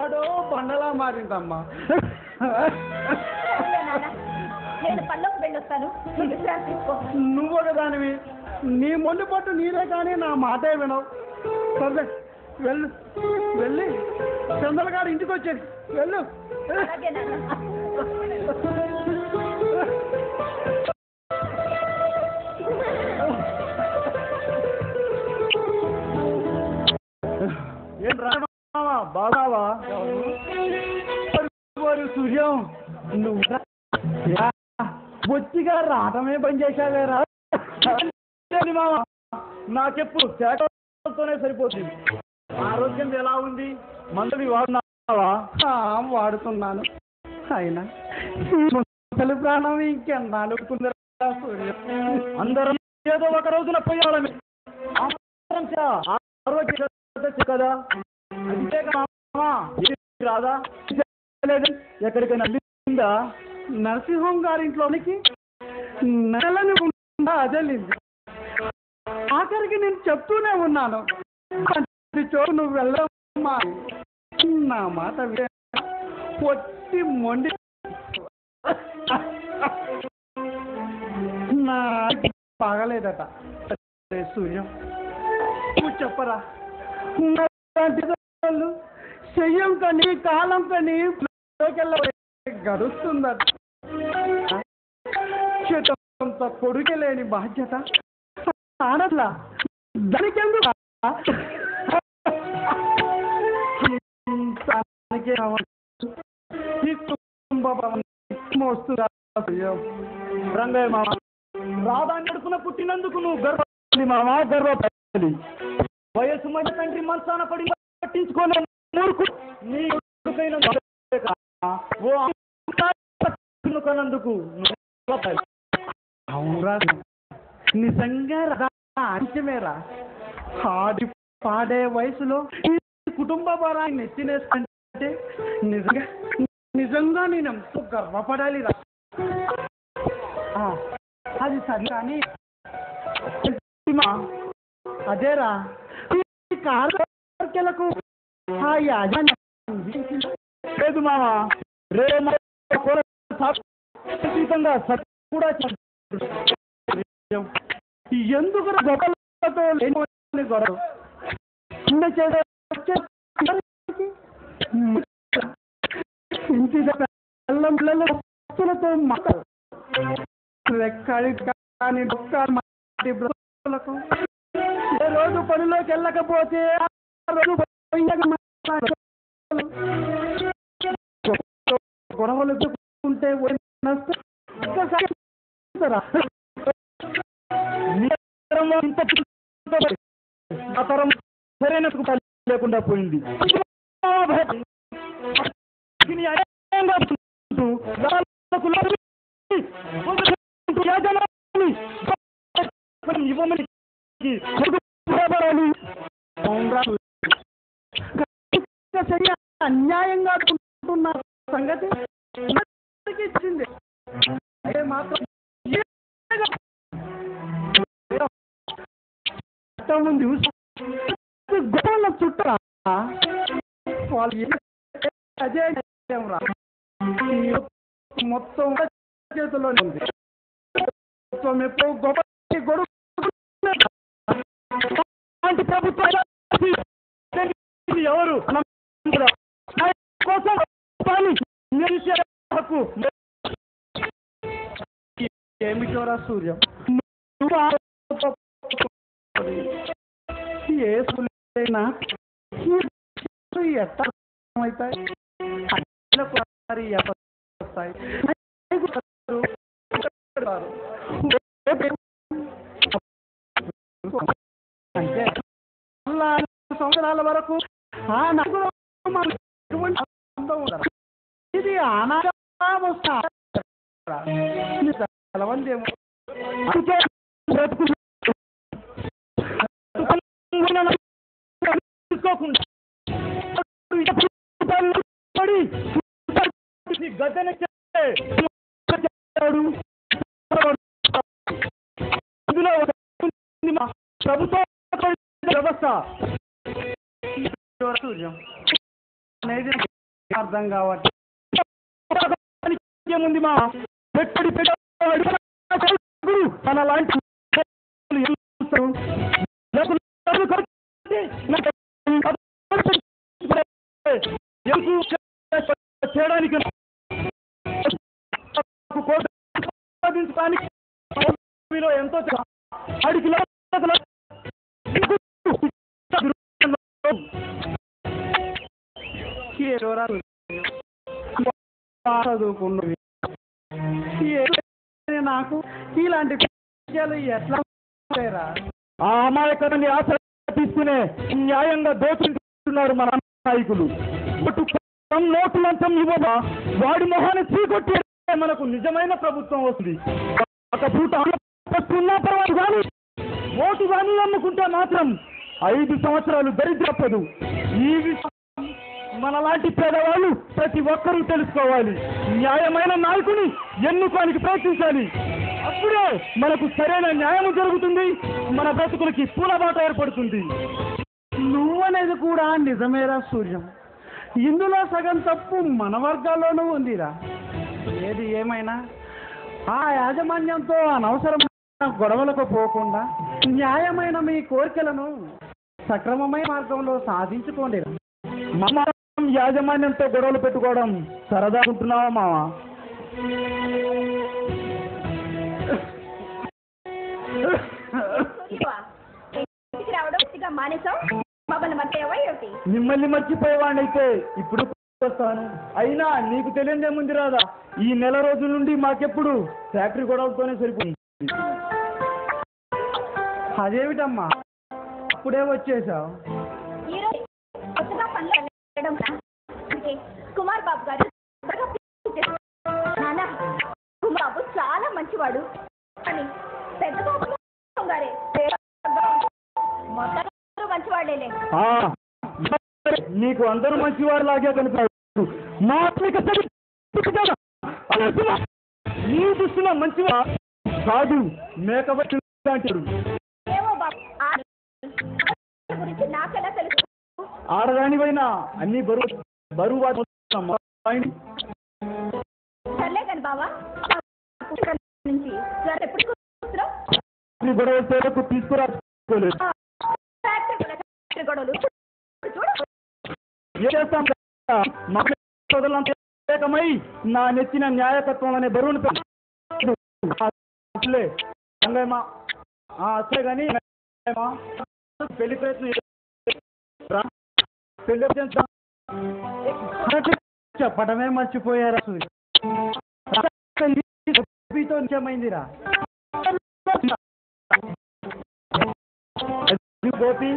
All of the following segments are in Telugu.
వాడు బండలా మారిందమ్మా. నేను పళ్ళకు వెళ్ళొస్తాను, విశ్రాంతి తీసుకో. నువ్వు ఒక దానివి, నీ మొండి పట్టు నీదే కానీ నా మాటే వినవు. సరే వెళ్ళు, వెళ్ళి చంద్రగారు ఇంటికి వచ్చేది వెళ్ళు. ఏం రావా బాగావా సూర్యం, నువ్వు బొచ్చిగా రావటమే పని చేశావేరా మామ. నాకెప్పుడు చేతతోనే సరిపోతుంది. ఆరోగ్యం ఎలా ఉంది? మందులు వాడుతున్నావా? వాడుతున్నాను. అయినా ముసలి ప్రాణం ఇంకెన్నాళ్ళు సూర్యం. అందరం ఏదో ఒక రోజున పోయాలని ఆరోగ్య కదా. అంతే రాదా? ఎక్కడికైనా వెళ్ళిందా? నరసింహం గారింట్లోనికి నెలని అదలింది. ఆఖరికి నేను చెప్తూనే ఉన్నాను, చోటు నువ్వు వెళ్ళమ్మా. నా మాట పొట్టి మొండి నా పగలేదట. సూర్యం నువ్వు చెప్పరా, చెయ్యం కని కాలం కని గడుస్తుందట. చేతంత కొడుకే లేని బాధ్యత ఆడట్లా దానికెందుకు? రంగయ్య మామ, రాధాని అడుపున పుట్టినందుకు నువ్వు గర్వపడి మామ, గర్వపడి. వయసు మధ్య తండ్రి మనసాన పడి పట్టించుకోలేను కన్నందుకు అవునరా, నిజంగా అంచమేరా. ఆడి పాడే వయసులో కుటుంబ భారాన్ని ఎత్తినేసుకుంటే నిజంగా నిజంగా నేను ఎంతో గర్వపడాలిరా. అది సరే కానీ అదేరా, కార్లకు ఆ యాజమాన్యం లేదు మామ. ఖచ్చితంగా కూడా ఎందుకు గొప్పలతో లేని గొడవ ఇంటి పిల్లలతో కానీ బ్రతుకులకు ఏ రోజు పనిలోకి వెళ్ళకపోతే ఆ రోజు గొడవలు ఉంటే సరైన లేకుండా పోయింది. అన్యాయంగా అనుకుంటున్న సంగతి ఇచ్చింది. అదే మాత్రం ముందు గొప్ప చుట్టరా వాళ్ళు అదే మొత్తం చేతిలోనే ఉంది. ఎప్పుడు గొప్ప గొడవ ప్రభుత్వం ఎవరు కోసం హక్కు ఏమిటోరా సూర్యం, ఏ స్కూల్నా ఎట్లా అవుతాయి అంటే సంవత్సరాల వరకు ఇది అనాగలవందేమో గద్దెని ప్రభుత్వ వ్యవస్థ అర్థం కావట్లేదు. ఏముంది మా పెట్టుడి తన లాంటి చేయడానికి ఎంతో అడికి చదువుకున్నవి నాకు ఇలాంటి విషయాలు ఎట్లా ఆ అమాయకాన్ని ఆశ తీసుకునే న్యాయంగా దోచుకుంటున్నారు మన నాయకులు. నోటు లంచం ఇవ్వగా వాడి మొహాన్ని చీకొట్టి మనకు నిజమైన ప్రభుత్వం వస్తుంది. ఒక పూట ఉన్నా పర్వాలేదు కానీ ఓటు కానీ అమ్ముకుంటే మాత్రం 5 సంవత్సరాలు దరిద్రపదు. ఈ విషయం మనలాంటి పేదవాళ్ళు ప్రతి ఒక్కరూ తెలుసుకోవాలి. న్యాయమైన నాయకుని ఎన్నుకోనికి ప్రయత్నించాలి. అప్పుడే మనకు సరైన న్యాయం జరుగుతుంది. మన బ్రతుకులకి పూలబాట ఏర్పడుతుంది. నువ్వనేది కూడా నిజమేరా సూర్యం. ఇందులో సగం తప్పు మన వర్గాల్లోనూ ఉందిరా. ఏది ఏమైనా ఆ యాజమాన్యంతో అనవసరమైన గొడవలకు పోకుండా న్యాయమైన మీ కోరికలను సక్రమమైన మార్గంలో సాధించుకోండి. మామ యాజమాన్యంతో గొడవలు పెట్టుకోవడం సరదా ఉంటున్నావా మామ? మిమ్మల్ని మర్చిపోయేవాడిని అయితే ఇప్పుడు వస్తాను. అయినా నీకు తెలియదేముంది రాదా, ఈ నెల రోజుల నుండి మాకెప్పుడు ఫ్యాక్టరీ గొడవలతోనే సరిపోయింది. అదేమిటమ్మా అప్పుడే వచ్చేసావు? కుమార్ బాబు గారు బాబు చాలా మంచివాడు అని పెద్ద బాబు గారే మొత్తం మంచివాడేలే. నీకు అందరూ మంచివాడు లాగే కనిపాడు. నీ దృష్టిలో మంచివా కాదు మేకబట్టి అంటారు. ఏమో బాబు గురించి నాకెలా తెలుసు? ఆడదానివైనా అన్ని బరువు సర్లే కానీ బావా నుంచి ఎప్పుడు గొడవ సేవకు తీసుకురాలేదు. గొడవలు ఏం చేస్తాం? ఏకమై నా నెచ్చిన న్యాయకత్వం అనే బరువును అసలే కానీ పెళ్లి ప్రయత్నం చెప్పటమే మర్చిపోయారా సూర్య? నిజమైందిరా గోపి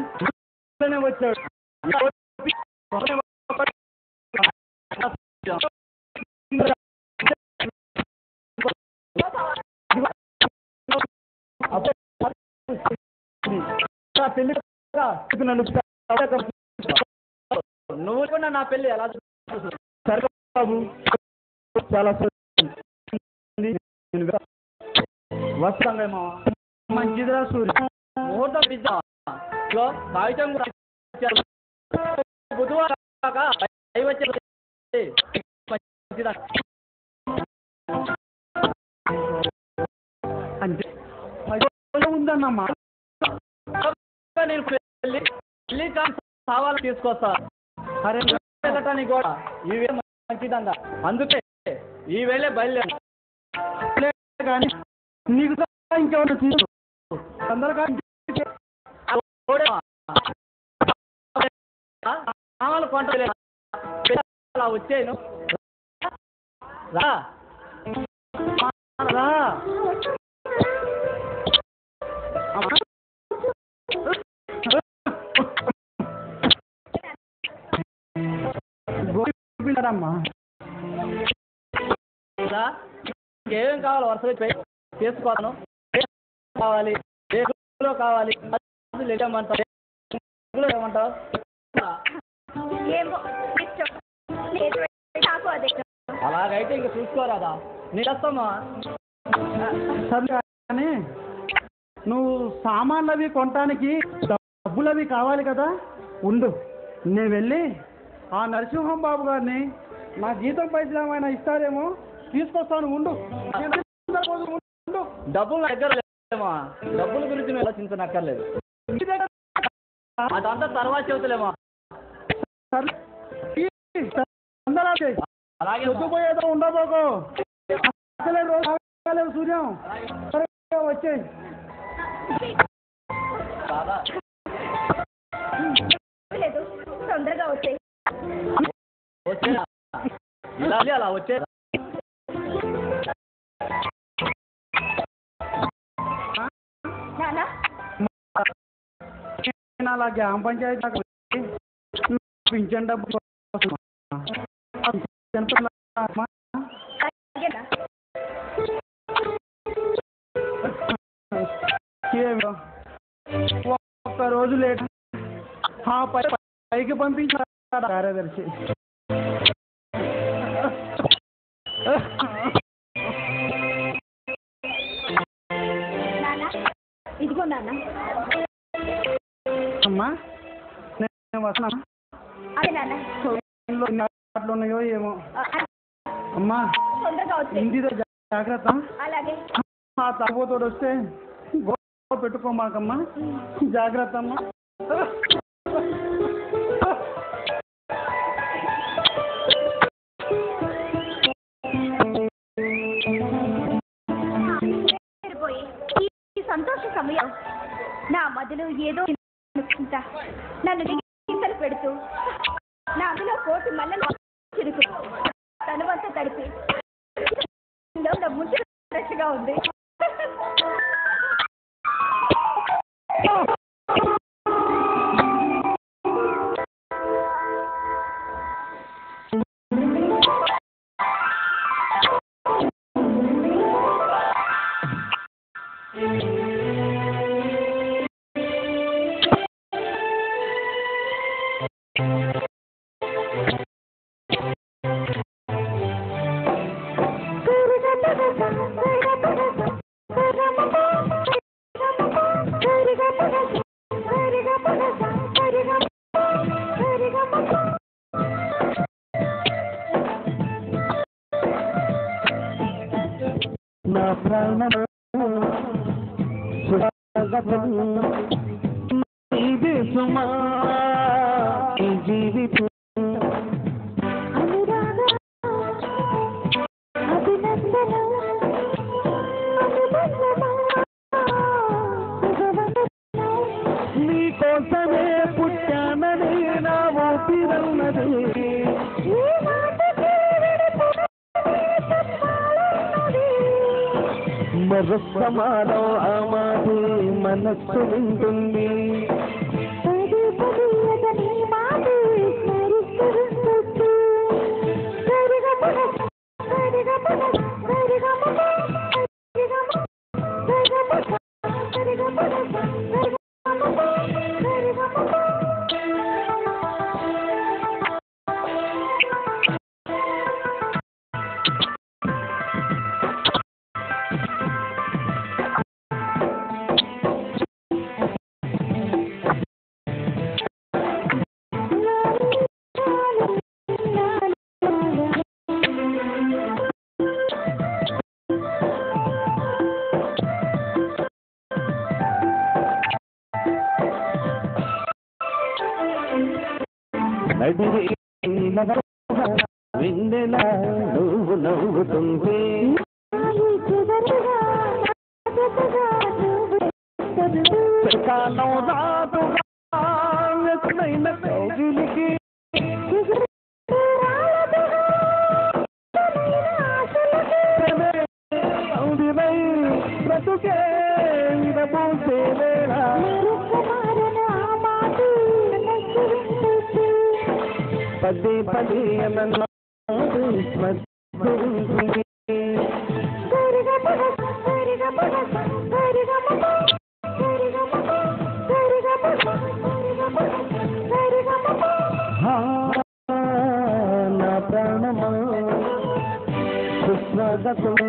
వచ్చాడు. పెళ్లి నువ్వు కూడా నా పెళ్లి ఎలా సరే బాబు చాలా వస్తాంగా మంచిదిరా సూర్య. ముహూర్తం పిజ్జా కాగితం బుధవారం అంటే ఉందన్నమ్మా. నేను పెళ్లి సవాలు తీసుకొస్తా. అరే వెళ్ళటానికి కూడా ఈ వేళ మంచిదంగా, అందుకే ఈ వేళే బయలుదేరి. కానీ నీకు ఇంకేమన్నా తీసు తొందరగా కొంట వచ్చాను రా. అమ్మా ఏమేం కావాలి వరుసగా చేసుకోను. కావాలి కావాలి ఏమంటావు? అలాగైతే ఇంక చూసుకోరాదా? నేను వస్తామా? సరే కానీ నువ్వు సామాన్లు అవి కొనటానికి డబ్బులు అవి కావాలి కదా. ఉండు నేను వెళ్ళి ఆ నరసింహం బాబు గారిని నా జీతం పైసలు ఏమైనా ఇస్తారేమో, తీసుకొస్తాను ఉండు. ఉండు. డబ్బులు నా దగ్గర లేమా, డబ్బుల గురించి నువ్వు ఆలోచించనక్కర్లేదు. అదంతా తర్వాత చెబుతలేమా. అలాగే పొద్దుపోయేదో ఉండబోకు. అసలే రోజు సూర్యం వచ్చే లేదు, తొందరగా వచ్చాయి. అలా వచ్చే అలా గ్రామ పంచాయతీ పింఛన్ డబ్బు ఒక్క రోజు లేట్ పైకి పంపించారు కార్యదర్శి. ఇదిగో నాన్న. అమ్మా నేను వస్తున్నా. అదే నాన్న. అట్లా ఉన్నాయో ఏమో. అమ్మా తొందరగా వచ్చి ఇంటితో జాగ్రత్త. అలాగే. ఆ తగ్గబోతోడు వస్తే గొప్ప పెట్టుకోమాకమ్మా, జాగ్రత్త అమ్మా. ఈ సంతోష సమయం నా మదిలో ఏదో నన్ను గింతలు పెడుతూ నా అందులో కోటి మల్లెలు చిరుకు తనువంతా తడిపి ముంచినట్టుగా ఉంది. నా ప్రాణం ఇది సుమా ఈ జీవితం నీ కోసమే పుట్టానని నా ఊపిరన్నది. మరొక్కమాలో ఆ మాది మనస్సు ఉంటుంది. వెన్నెల నువ్వు నవ్వుతుంది. కాలం రాదుగా ఎత్తైన కౌగిలికి బ్రతుకే విరబోసే వేళ పదే పదే నా ప్రాణమా సుస్వాగతం.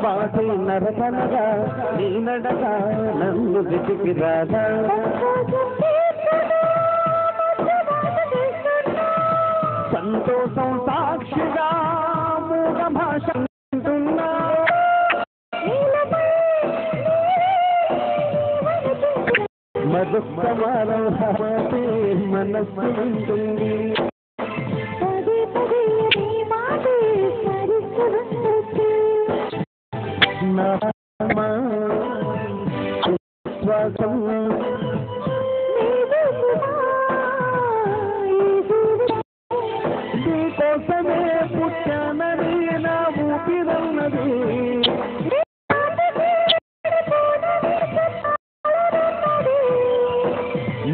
బాటి నరకనగా నీ నడక నన్ను వెతికి రాదా సంతోషం సాక్షిగా మూగ భాష అంటున్నా మరొక్క వారం హవాతే మనస్సు ఉంటుంది నా విశ్వాసం నీకోసమే పుట్టానని నా ఊపిరన్నది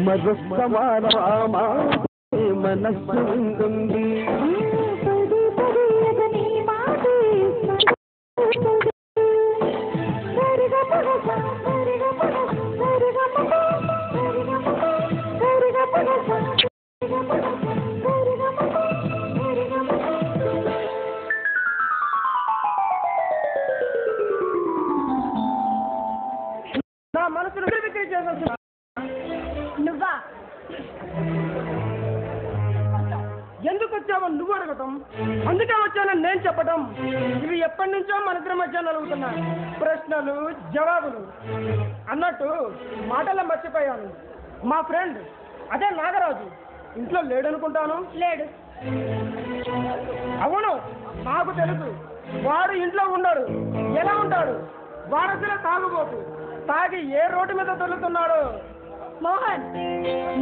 మరొక్క వారమా మనస్సు ఉంటుంది నా మనసును విక్రీ చేసిన నువ్వా? ఎందుకు వచ్చావో నువ్వు అడగటం, అందుకే వచ్చానని నేను చెప్పటం, ఇవి ఎప్పటి నుంచో మన ఇద్దరి మధ్య నలుగుతున్నా ప్రశ్నలు జవాబులు. అన్నట్టు మాటల్లో మర్చిపోయాను, మా ఫ్రెండ్ అదే నాగరాజు ఇంట్లో లేడనుకుంటాను. లేడు. అవును, నాకు తెలుసు. వాడు ఇంట్లో ఉండడు. ఎలా ఉంటాడు? వారసులో తాగుబోతు. తాగి ఏ రోడ్డు మీద దొరుకుతున్నాడు? మోహన్,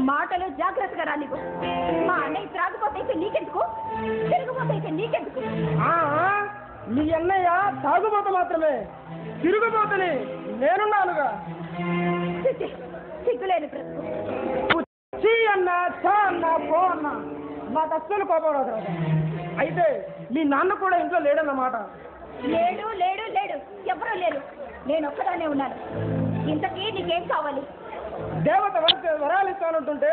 మాటలు జాగ్రత్తగా రా. నీకు మా అన్నయ్య త్రాగుపోతే నీకెందుకు, తిరుగుపోతే నీకెందుకు? మీ అన్నయ్య తాగుబోతు మాత్రమే, తిరుగుబోతుని నేనున్నానుగా. సిగ్గులేని బ్రతుకు. చీ అన్నా, చా అన్నా, పో అన్నా, నాకు అస్సలు కోపం రాదు. అయితే మీ నాన్న కూడా ఇంట్లో లేడన్నమాట. లేడు లేడు లేడు, ఎవరూ లేరు. నేను ఒక్కదానే ఉన్నాను. ఇంతకీ నీకేం కావాలి? దేవత వరాలు ఇస్తానంటుంటే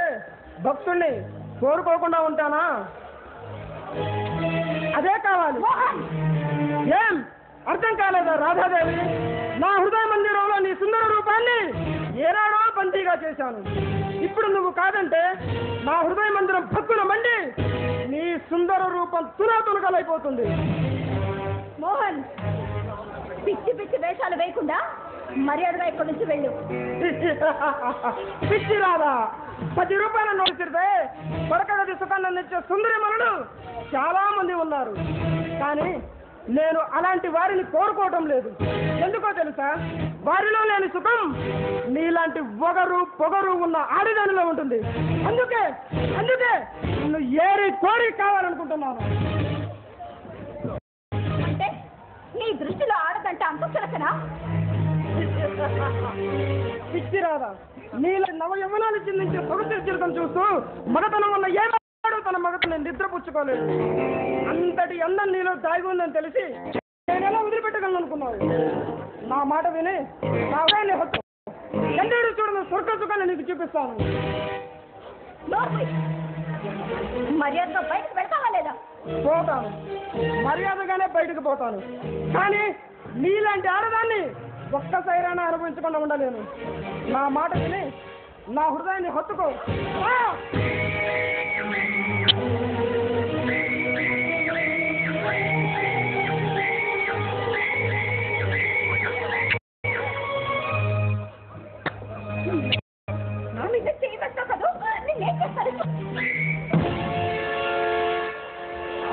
భక్తుణ్ణి కోరుకోకుండా ఉంటానా? అదే కావాలి. ఏం అర్థం కాలేదా రాధాదేవి? నా హృదయ మందిరంలో నీ సుందర రూపాన్ని ఏనాడో బందీగా చేశాను. ఇప్పుడు నువ్వు కాదంటే నా హృదయ మందిరం భక్కున మండి నీ సుందర రూపం తునాతునకలైపోతుంది. మోహన్, పిచ్చి పిచ్చి వేషాలు వేయకుండా మర్యాదగా ఇక్కడి నుంచి వెళ్ళు. పిచ్చి రాదా? 10 రూపాయల నోటు తిరితే పడకగది సుఖాన్ని అందించే సుందరి మనుడు చాలా మంది ఉన్నారు. కానీ నేను అలాంటి వారిని కోరుకోవటం లేదు. ఎందుకో తెలుసా? వారిలో లేని సుఖం నీలాంటి పొగరు ఉన్న ఆడిదానిలో ఉంటుంది. అందుకే నిన్ను ఏరి కోరి కావాలనుకుంటున్నాను. అంటే నీ దృష్టిలో ఆడదంటే అంత చులకనా? పిచ్చి రాదా? నీళ్ళ నవ యమునాలు చిందించే పొగతి చిరకం చూస్తూ మగతనం వల్ల ఏమాడు తన మగతని నిద్రపుచ్చుకోలేదు. అంతటి అందం నీలో దాగి ఉందని తెలిసి నేను ఎలా వదిలిపెట్టగలను అనుకున్నావు? నా మాట విని నా ఉదయాన్ని హక్కు ఎన్నడూ చూడను స్వర్గ సుఖాన్ని నీకు చూపిస్తాను. మర్యాదగా బయటకు పెడతావా లేదా? పోతాను, మర్యాదగానే బయటకు పోతాను. కానీ నీలాంటి ఆడదాన్ని ఒక్కసారైనా అనుభవించకుండా ఉండలేను. నా మాట విని నా హృదయాన్ని హత్తుకో.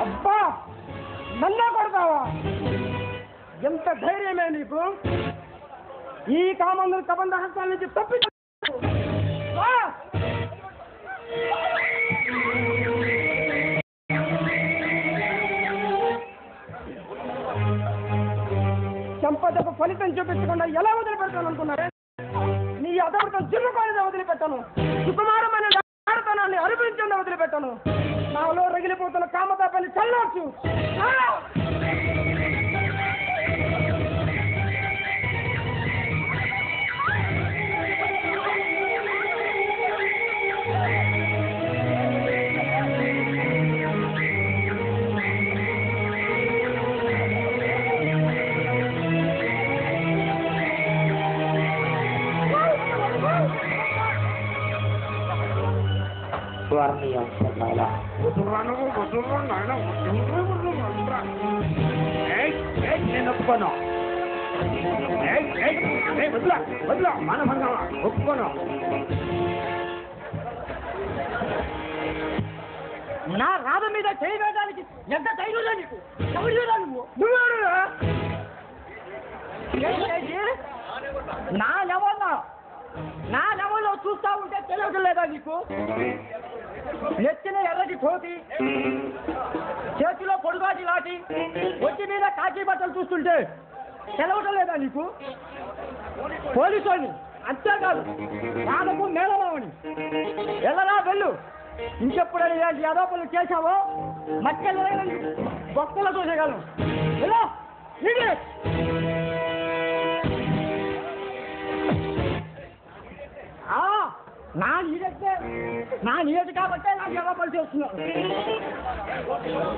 అబ్బా, నన్నా కొడతావా? ఎంత ధైర్యమే నీకు? ఈ కామందుల కబంధ హస్తాల నుంచి తప్పి సంపదకు ఫలితం చూపించకుండా ఎలా వదిలిపెడతాను అనుకున్నారే? నీ అదవృతం జిల్లుకానిదే వదిలిపెట్టాను. సుకుమారమైన ఆడతనాన్ని అనుభవించకుండా వదిలిపెట్టాను. నాలో రగిలిపోతున్న కామతాపాన్ని చల్లార్చు. స్వర్ణీయం చెప్పాలా నేను ఒప్పుకోను వద్దులా మనం ఒప్పుకోను. నా రాధ మీద చేయడానికి ఎంత ధైర్యం నీకు? ఎవరు నువ్వు నా లెవెల్లో చూస్తా ఉంటే తెలియడం లేదా నీకు? నెచ్చిన ఎర్రటి టోపీ, చేతిలో పొడుగాటి లాటి, ఒంటి మీద కాకి బట్టలు చూస్తుంటే తెలవటం లేదా నీకు? పోలీసుని అంతేకాదు రాధకు మేళమావని వెళ్ళరా వెళ్ళు. ఇంకెప్పుడైనా ఇలాంటి ఆరోపణలు చేశావో మధ్యలో బొక్కలు చూసేయగలను. ఎలా నా నీటి కాబట్టే నాకు ఆరోపణలు చేస్తున్నాను.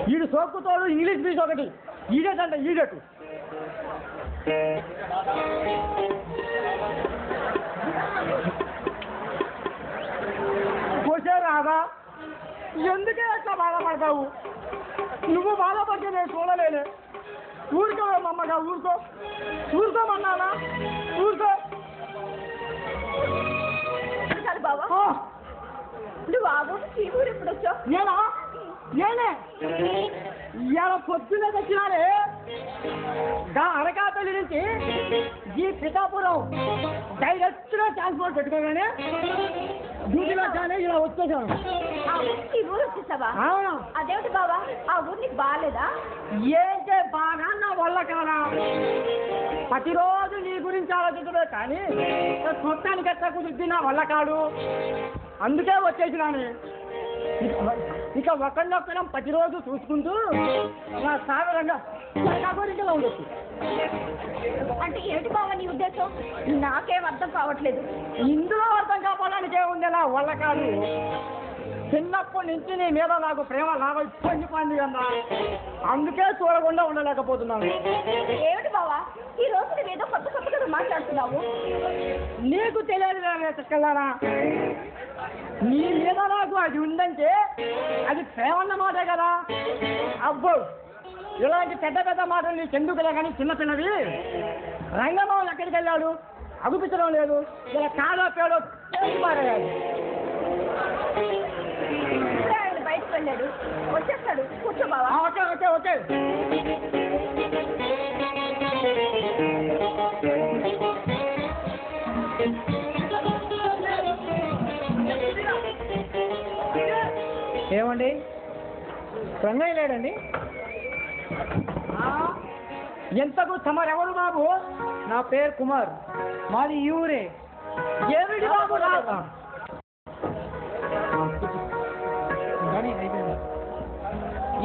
వీడు సోకుతోడు ఇంగ్లీష్ ఫీజు ఒకటి ఈడెట్ అంటే ఈడెట్. పోసే రాదా, ఎందుకే అట్లా బాధపడతావు? నువ్వు బాధపడితే నేను చూడలేను. ఊరుకోమమ్మగా ఊరుకోమన్నానా? ఊరుకో బావా. నువ్వు ఆ ఊరు ఈ ఊరు ఎప్పుడు వచ్చావు? నేనే ఇవాళ పొద్దునే తెచ్చినానే. అనకాపల్లి నుంచి ఈ పిఠాపురం డైరెక్ట్గా ట్రాన్స్పోర్ట్ పెట్టుకోగానే డ్యూటీలో కానీ ఇలా వచ్చేసాను. ఆ ఊరికి ఈ ఊరు వచ్చేసావా? అవును. అదేమిటి బావా, ఆ ఊరు నీకు బాగాలేదా? ఏంటే బాగా నా వల్ల కాదా? ప్రతిరోజు నీ గురించి ఆలోచించడే కానీ మొత్తానికి ఎట్లా కుదిరిద్ది నా వల్ల కాదు. అందుకే వచ్చేసినాను. ఇక ఒకళ్ళొక్కడం ప్రతిరోజు చూసుకుంటూ నా సాగరంగా గురించిలో ఉండొచ్చు. అంటే ఏమిటి బావా నీ ఉద్దేశం? నాకేం అర్థం కావట్లేదు. ఇందులో అర్థం కావాలని ఏముంది నా వల్ల కాదు. చిన్నప్పటి నుంచి నీ మీద నాకు ప్రేమ లాభ పండి అన్నా, అందుకే చూడకుండా ఉండలేకపోతున్నాను. ఏమిటి బావా ఈ రోజు నువ్వేదో కొత్త కొత్తగా మాట్లాడుతున్నావు? నీకు తెలియదు తీసుకెళ్ళానా? నీ మీద నాకు అది ఉందంటే అది ప్రేమన్న మాటే కదా. అబ్బో ఇలాంటి పెద్ద పెద్ద మాటలు నీకెందుకులే కానీ చిన్నపిల్లవి. రంగమావన్ ఎక్కడికి వెళ్ళాడు? అగుపించడం లేదు. ఇలా కాదో పేడో చేసి మారాడు. ఆయన బయటకు వెళ్ళాడు, వచ్చేస్తాడు. కూర్చో బావా. Okay okay okay. ఏమండి రంగయ్య లేడండి? ఎంతకు తమరెవరు బాబు? నా పేరు కుమార్, మాది ఈ ఊరే. ఏమిటి బాబు రాదా?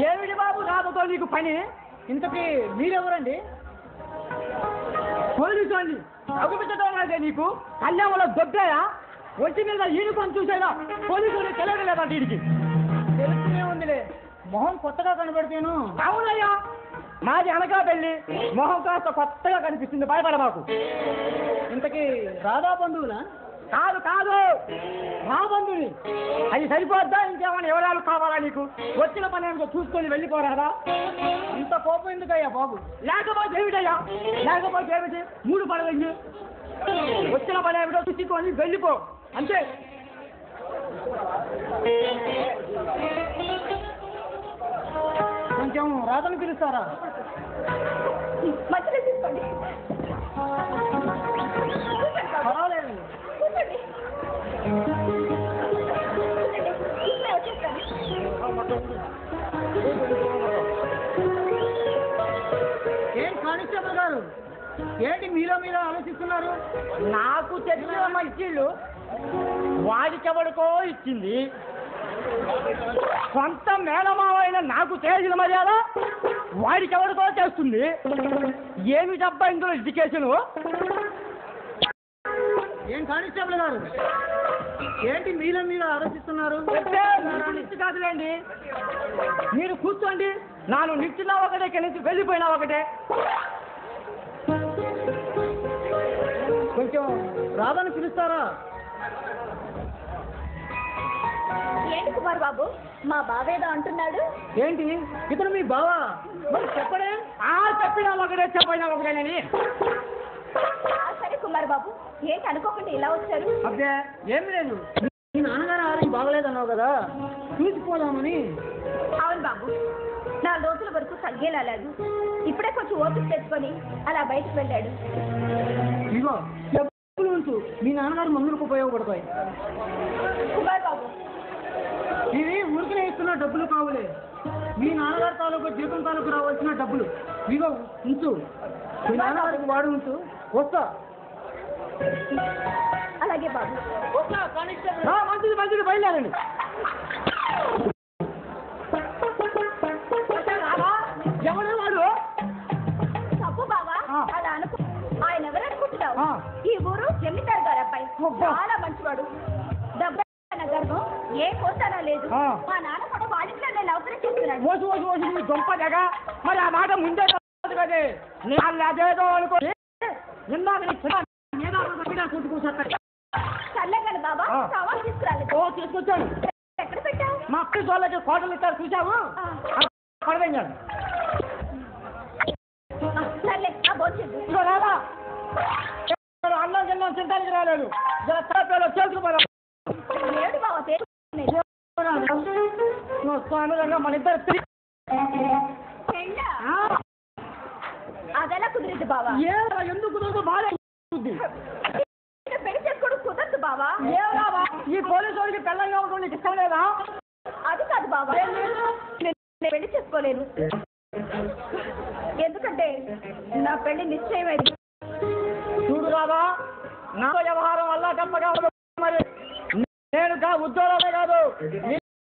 ఏమిటి బాబు రాబోతో నీకు పని? ఇంతకీ మీరెవరండి? పోలీసు అండి. అగుపించడం అయితే నీకు కళ్యాణంలో దొడ్డాయా? ఒంటి మీద యూనిఫామ్ చూసేలా పోలీసులు తెలియలేదా వీడికి? తెలుస్తూనే ఉందిలే, మొహం కొత్తగా కనబడితేను. అవునయ్యా, మాది అనకాపల్లి. మొహం కాస్త కొత్తగా కనిపిస్తుంది, భయపడ మాకు. ఇంతకీ రాధా బంధువులా? కాదు కాదు, మా బంధుని. అది సరిపోద్దా? ఇంకేమైనా వివరాలు కావాలా నీకు? వచ్చిన పని ఏమిటో చూసుకొని వెళ్ళిపోరాదా? అంత కోపం ఎందుకయ్యా బాబు? లేకపోతే ఏమిటయ్యా? లేకపోతే ఏమిటి? 3 పడవయ్యి. వచ్చిన పని ఏమిటో చూసుకొని వెళ్ళిపో అంతే. కొంచెం రాధను పిలుస్తారా? మధ్యలో తీసుకోండి. పర్వాలేదు. కూర్చోండి. ఇప్పుడే వచ్చేస్తాను. ఏం కానిస్టేబుల్ గారు, ఏంటి మీలో మీద ఆలోచిస్తున్నారు? నాకు తెలిసిన మంచిళ్ళు వాడికెవడికో ఇచ్చింది. సొంత మేనమావైన నాకు చేసిన మర్యాద వాడికెవడికో చేస్తుంది. ఏమిటబ్బా ఇందులో ఎడ్యుకేషను? ఏం కానిస్టేబుల్ గారు, ఏంటి మీలో మీరు ఆలోచిస్తున్నారు? కాదులేండి, మీరు కూర్చోండి. నాను నిచ్చినా ఒకటే, కలిసి వెళ్ళిపోయినా ఒకటే. కొంచెం రాధను పిలుస్తారా? ఏంటి కుమార్ బాబు మా బావేదో అంటున్నాడు? ఏంటి ఇతను మీ బావా? మరి చెప్పడే. చెప్పినా ఒకటే చెప్పినా ఒకటేనని. సరే కుమార్ బాబు, ఏంటి అనుకోకుండా ఇలా వచ్చారు? అబ్బే ఏం లేదు, మీ నాన్నగారు ఆరోగ్యం బాగలేదన్నావు కదా, చూసిపోదామని. అవును బాబు, 4 రోజుల వరకు తగ్గేలా లేదు. ఇప్పుడే కొంచెం ఓపిక తెచ్చుకొని అలా బయటకు వెళ్ళాడు. ఇగో డబ్బులు ఉంచు, మీ నాన్నగారు మందులకు ఉపయోగపడతాయి. కుమార్ బాబు, ఇవి ఊరికనే ఇస్తున్న డబ్బులు కావులే, మీ నాన్నగారి తాలూకు జీతం తాలూకు రావాల్సిన డబ్బులు. ఇగో ఉంచు, మీ నాన్నగారికి వాడు ఉంచు. వస్తా. అలాగే బాబు. మంచిది మంచిది, బయలుదేరండి. ఎవరు వాడు? తప్పు బావా, అలా అనుకో. ఆయన ఎవరు అనుకుంటున్నావు? ఈ ఊరు జమీందారు గారు అబ్బాయి, చాలా మంచివాడు. డబ్బు గర్భం ఏ కోసానా లేదు. మా నాన్న కూడా వాళ్ళింట్లో నేను అవసరం చేస్తున్నాడు. ఓసి ఓసి ఓసి నీ గొప్పదగా. మరి ఆ మాట ముందే కాదు కదే. నేను అదేదో అనుకో. సర్లే కానీ బాబా, సవాల్ తీసుకురాలేదు. తీసుకొచ్చాను. ఎక్కడ పెట్టావు? మా అక్క వాళ్ళకి కోటలు ఇస్తారు చూసావు. పడవేంగాను సర్లే, ఆ భోజనం రాలా. అన్నం గిన్నం తినడానికి రాలేదు. చేసుకుపోరా. ఏడు బావా మన ఇద్దరు అదెలా కుదిరింది బావా? ఎందుకు కుదరదు? బాగా పెళ్లి చేసుకోవడం కుదరదు బావా. ఈ పోలీసు వాడికి తెల్లంగా ఉంటుంది, నీకు ఇష్టం లేదా? అది కాదు బావా, నేను పెళ్లి చేసుకోలేను. ఎందుకంటే నా పెళ్లి నిశ్చయమైంది. చూడు రాదా, నా వ్యవహారం వల్ల తప్పగా మరి నేను ఉద్యోగమే కాదు